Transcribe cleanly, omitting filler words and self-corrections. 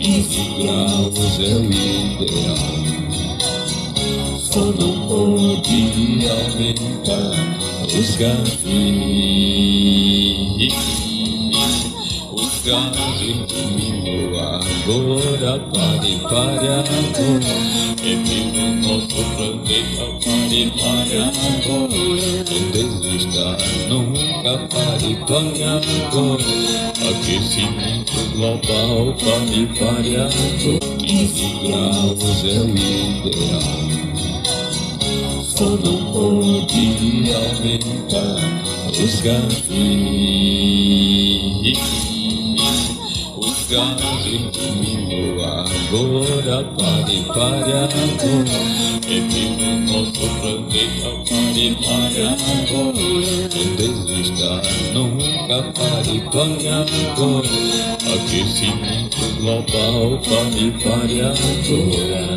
15 graus é o ideal. Só não pode aumentar os gases. Os gases diminuem agora, pare agora. É pelo nosso planeta, pare agora. Não desista nunca, pare agora. Aquecimento global, pare agora. 15 graus é o ideal. Só não pode aumentar os gases. Os gases diminuem agora, pare agora. É pelo nosso planeta, pare agora. Não desista nunca, pare agora. Aquecimento global, pare agora.